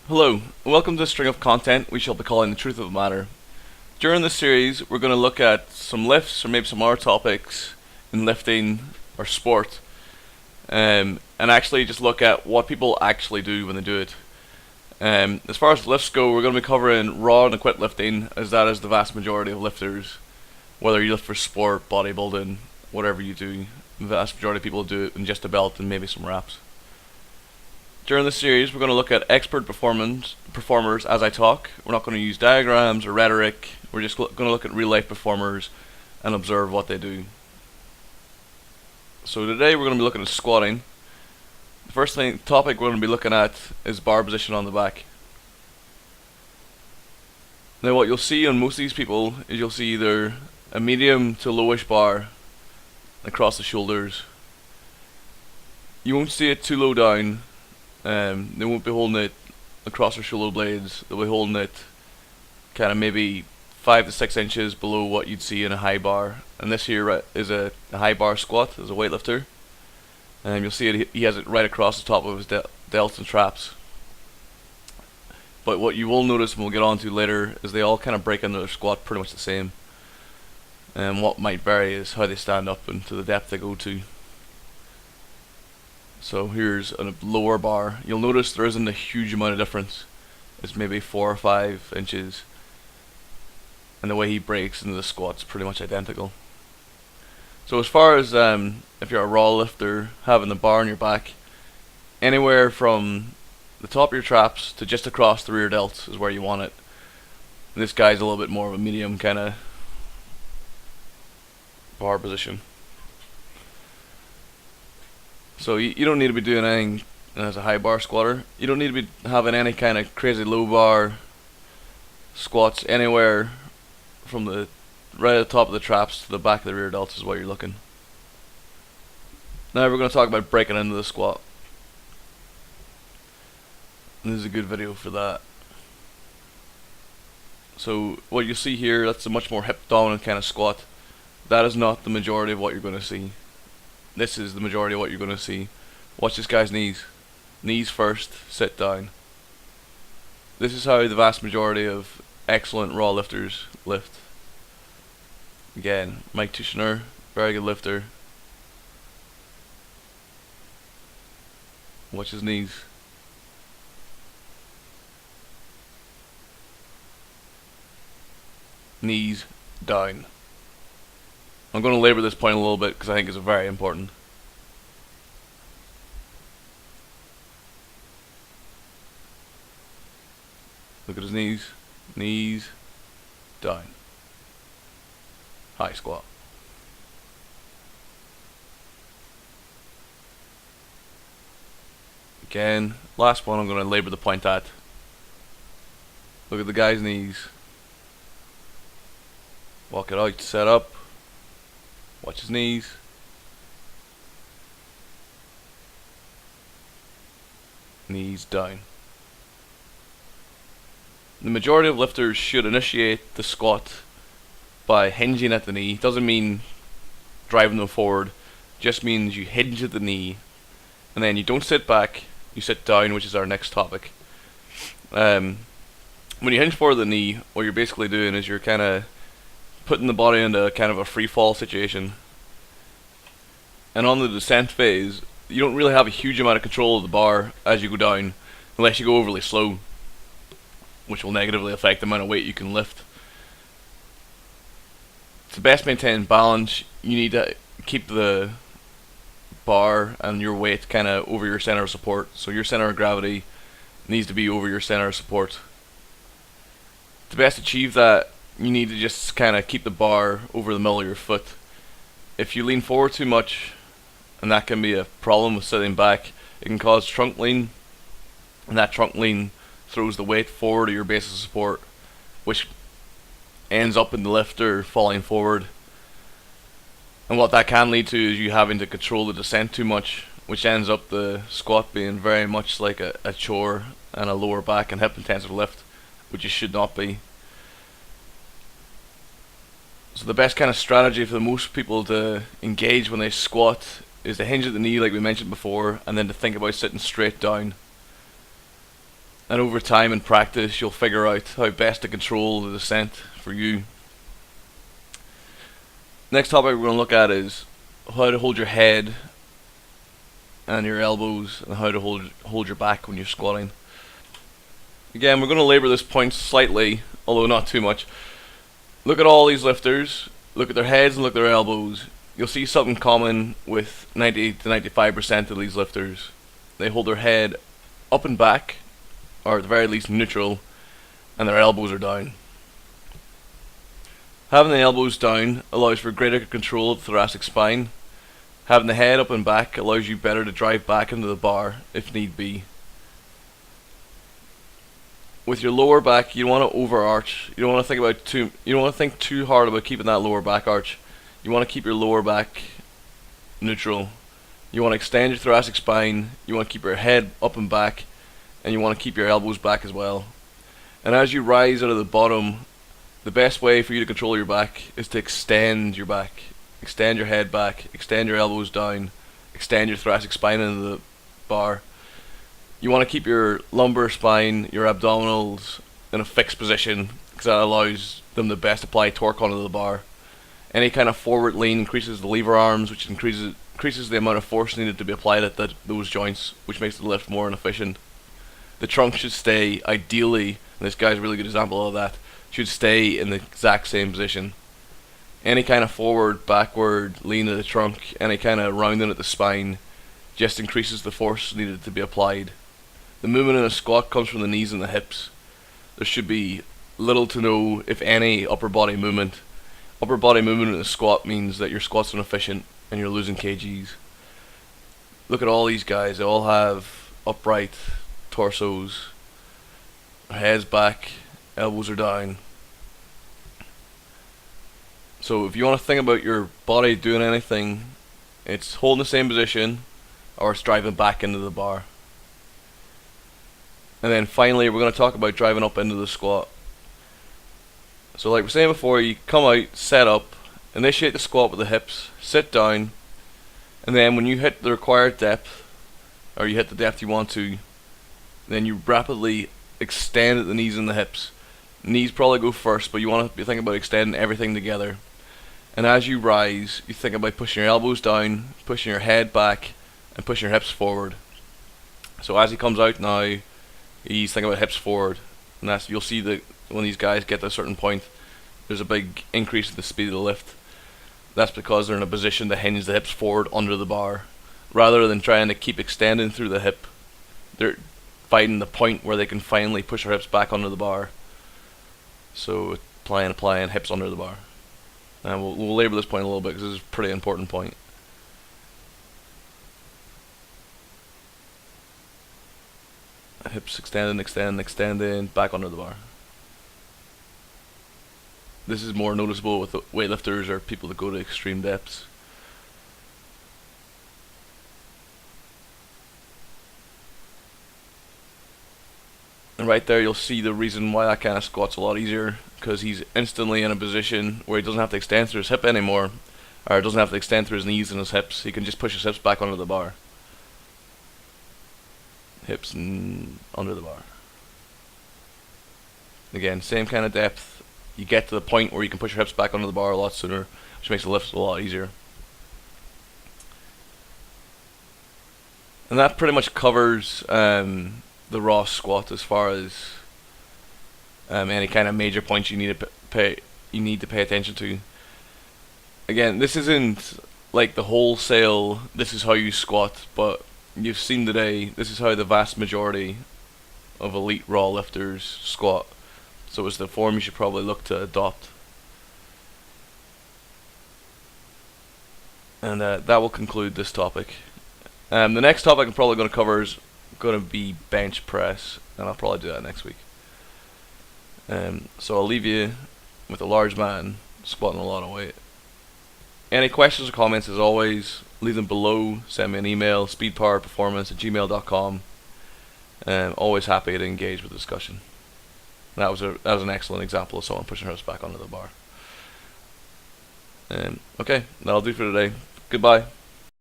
Hello, and welcome to this string of content we shall be calling The Truth of the Matter. During this series, we're going to look at some lifts or maybe some other topics in lifting or sport, and actually just look at what people actually do when they do it. As far as lifts go, we're going to be covering raw and equipped lifting, as that is the vast majority of lifters. Whether you lift for sport, bodybuilding, whatever you do, the vast majority of people do it in just a belt and maybe some reps. During this series, we're going to look at expert performers as I talk. We're not going to use diagrams or rhetoric. We're just going to look at real life performers and observe what they do. So today we're going to be looking at squatting. The first topic we're going to be looking at is bar position on the back. Now what you'll see on most of these people is you'll see either a medium to lowish bar across the shoulders. You won't see it too low down. They won't be holding it across their shoulder blades. They'll be holding it kind of maybe 5 to 6 inches below what you'd see in a high bar. And this here is a high bar squat as a weightlifter. You'll see it. He has it right across the top of his delts and traps. But what you will notice, and we'll get on to later, is they all kind of break into their squat pretty much the same. And what might vary is how they stand up and to the depth they go to. So here's a lower bar. You'll notice there isn't a huge amount of difference. It's maybe 4 or 5 inches. And the way he breaks into the squat's pretty much identical. So as far as if you're a raw lifter, having the bar on your back, anywhere from the top of your traps to just across the rear delts is where you want it. And this guy's a little bit more of a medium kind of bar position. So you don't need to be doing anything as a high bar squatter. You don't need to be having any kind of crazy low bar squats anywhere from the right at the top of the traps to the back of the rear delts is what you're looking. Now we're going to talk about breaking into the squat. And this is a good video for that. So what you see here, that's a much more hip dominant kind of squat. That is not the majority of what you're going to see. This is the majority of what you're going to see. Watch this guy's knees. Knees first, sit down. This is how the vast majority of excellent raw lifters lift. Again, Tuchscherer, very good lifter. Watch his knees. Knees down. I'm going to labour this point a little bit because I think it's very important. Look at his knees. Knees down. High squat. Again, last one I'm going to labour the point at. Look at the guy's knees. Walk it out, set up. Watch his knees. Knees down. The majority of lifters should initiate the squat by hinging at the knee. Doesn't mean driving them forward. Just means you hinge at the knee. And then you don't sit back, you sit down, which is our next topic. When you hinge forward the knee, what you're basically doing is you're kind of putting the body into kind of a free fall situation. And on the descent phase, you don't really have a huge amount of control of the bar as you go down, unless you go overly slow, which will negatively affect the amount of weight you can lift. To best maintain balance, you need to keep the bar and your weight kind of over your center of support. So your center of gravity needs to be over your center of support. To best achieve that, you need to just kind of keep the bar over the middle of your foot. If you lean forward too much, and that can be a problem with sitting back, it can cause trunk lean, and that trunk lean throws the weight forward to your base of support, which ends up in the lifter falling forward. And what that can lead to is you having to control the descent too much, which ends up the squat being very much like a chore and a lower back and hip intensive lift, which it should not be. So the best kind of strategy for most people to engage when they squat is to hinge at the knee like we mentioned before, and then to think about sitting straight down. And over time and practice, you'll figure out how best to control the descent for you. Next topic we're going to look at is how to hold your head and your elbows, and how to hold your back when you're squatting. Again, we're going to labour this point slightly, although not too much. Look at all these lifters, look at their heads and look at their elbows. You'll see something common with 90 to 95% of these lifters. They hold their head up and back, or at the very least neutral, and their elbows are down. Having the elbows down allows for greater control of the thoracic spine. Having the head up and back allows you better to drive back into the bar if need be. With your lower back, you want to overarch. You don't want to think too hard about keeping that lower back arch. You want to keep your lower back neutral. You want to extend your thoracic spine. You want to keep your head up and back, and you want to keep your elbows back as well. And as you rise out of the bottom, the best way for you to control your back is to extend your back. Extend your head back, extend your elbows down, extend your thoracic spine into the bar. You want to keep your lumbar spine, your abdominals in a fixed position, because that allows them to best apply torque onto the bar. Any kind of forward lean increases the lever arms, which increases the amount of force needed to be applied at those joints, which makes the lift more inefficient. The trunk should stay, ideally, and this guy's a really good example of that, should stay in the exact same position. Any kind of forward, backward, lean of the trunk, any kind of rounding at the spine, just increases the force needed to be applied. The movement in a squat comes from the knees and the hips. There should be little to no, if any, upper body movement. Upper body movement in a squat means that your squat's inefficient and you're losing kgs. Look at all these guys, they all have upright torsos, heads back, elbows are down. So if you want to think about your body doing anything, it's holding the same position or it's driving back into the bar. And then finally we're going to talk about driving up into the squat. So like we were saying before, you come out, set up, initiate the squat with the hips, sit down, and then when you hit the required depth, or you hit the depth you want to, then you rapidly extend at the knees and the hips. Knees probably go first, but you want to be thinking about extending everything together. And as you rise, you think about pushing your elbows down, pushing your head back, and pushing your hips forward. So as he comes out now, he's thinking about hips forward. And that's, you'll see that when these guys get to a certain point, there's a big increase in the speed of the lift. That's because they're in a position to hinge the hips forward under the bar. Rather than trying to keep extending through the hip, they're finding the point where they can finally push their hips back under the bar. So applying, hips under the bar. And we'll labour this point a little bit because this is a pretty important point. Hips extending, back under the bar. This is more noticeable with weightlifters or people that go to extreme depths. And right there you'll see the reason why that kind of squat's a lot easier, because he's instantly in a position where he doesn't have to extend through his hip anymore, or doesn't have to extend through his knees and his hips. He can just push his hips back under the bar. Hips under the bar. Again, same kind of depth. You get to the point where you can push your hips back under the bar a lot sooner, which makes the lift a lot easier. And that pretty much covers the raw squat as far as any kind of major points you need to pay attention to. Again, this isn't like the wholesale this is how you squat, but you've seen today this is how the vast majority of elite raw lifters squat. So it's the form you should probably look to adopt. And that will conclude this topic. The next topic I'm probably going to cover is going to be bench press, and I'll probably do that next week. So I'll leave you with a large man squatting a lot of weight. Any questions or comments, as always, leave them below. Send me an email, speedpowerperformance@gmail.com. Always happy to engage with the discussion. That was an excellent example of someone pushing her back onto the bar. Okay, that'll do for today. Goodbye.